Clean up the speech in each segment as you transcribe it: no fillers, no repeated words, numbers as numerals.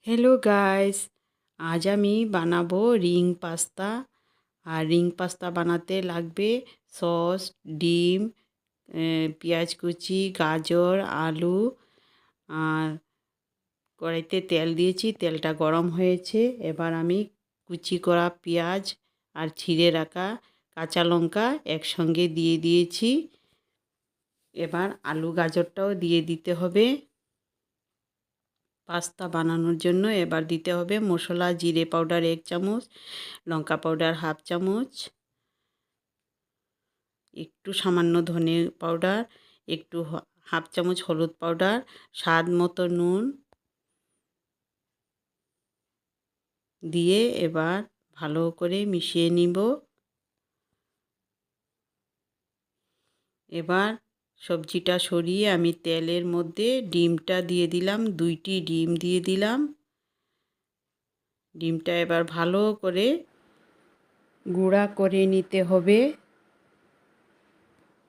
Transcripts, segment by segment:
Hello guys. आज আমি বানাবো রিং পাস্তা। আর রিং পাস্তা বানাতে লাগবে সস, ডিম, পেঁয়াজ কুচি, গাজর, আলু। আর কড়াইতে তেল দিয়েছি, তেলটা গরম হয়েছে। এবার আমি কুচি করা পেঁয়াজ আর ছিঁড়ে রাখা কাঁচা লঙ্কা একসঙ্গে দিয়ে দিয়েছি। এবার আলু গাজরটাও দিয়ে দিতে হবে। পাস্তা বানানোর জন্য এবার দিতে হবে মশলা, জিরে পাউডার 1 চামচ, লঙ্কা পাউডার 1/2 চামচ, একটু সামান্য ধনে পাউডার, একটু 1/2 চামচ হলুদ পাউডার, স্বাদ মতো নুন দিয়ে এবার ভালো করে মিশিয়ে নিব। এবার সবজিটা সরিয়ে আমি তেলের মধ্যে ডিমটা দিয়ে দিলাম, 2টি ডিম দিয়ে দিলাম। ডিমটা এবার ভালো করে গুঁড়া করে নিতে হবে।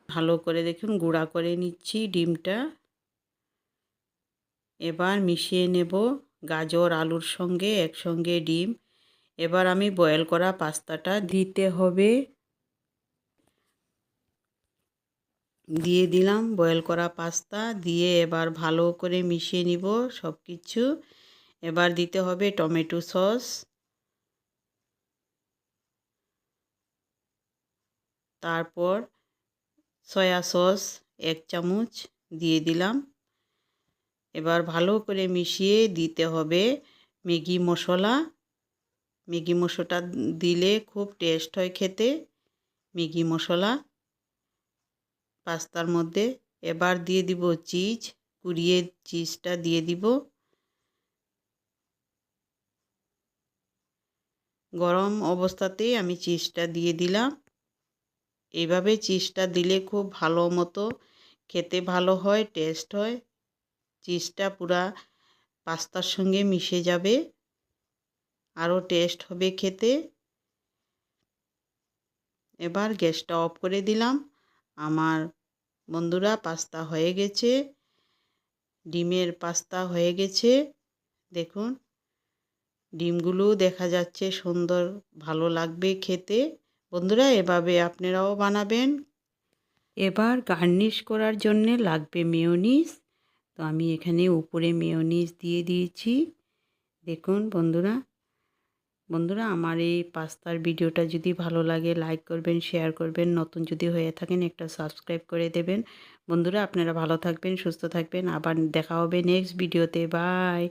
ভালো করে দেখুন গুঁড়া করে নিচ্ছি ডিমটা। এবার মিশিয়ে নেব গাজর আলুর সঙ্গে একসঙ্গে ডিম। এবার আমি বয়েল করা পাস্তাটা দিতে হবে। দিয়ে দিলাম বয়েল করা পাস্তা, দিয়ে এবার ভালো করে মিশিয়ে নিব সব কিছু। এবার দিতে হবে টমেটো সস, তারপর সয়া সস 1 চামচ দিয়ে দিলাম। এবার ভালো করে মিশিয়ে দিতে হবে ম্যাগি মশলা। ম্যাগি মশলাটা দিলে খুব টেস্ট হয় খেতে। ম্যাগি মশলা পাস্তার মধ্যে। এবার দিয়ে দিব চিজ, কুড়িয়ে চিজটা দিয়ে দিব। গরম অবস্থাতেই আমি চিজটা দিয়ে দিলাম। এইভাবে চিজটা দিলে খুব ভালো মতো খেতে ভালো হয়, টেস্ট হয়। চিজটা পুরা পাস্তার সঙ্গে মিশে যাবে, আরও টেস্ট হবে খেতে। এবার গ্যাসটা অফ করে দিলাম। আমার বন্ধুরা পাস্তা হয়ে গেছে, ডিমের পাস্তা হয়ে গেছে। দেখুন ডিমগুলো দেখা যাচ্ছে সুন্দর, ভালো লাগবে খেতে। বন্ধুরা এভাবে আপনারাও বানাবেন। এবার গার্নিশ করার জন্য লাগবে মেয়োনিজ। তো আমি এখানে উপরে মেয়োনিজ দিয়ে দিয়েছি। দেখুন বন্ধুরা আমার এই পাস্তার ভিডিওটা যদি ভালো লাগে লাইক করবেন, শেয়ার করবেন, নতুন যদি হয়ে থাকেন একটা সাবস্ক্রাইব করে দেবেন। বন্ধুরা আপনারা ভালো থাকবেন, সুস্থ থাকবেন। আবার দেখা হবে নেক্সট ভিডিওতে। বাই।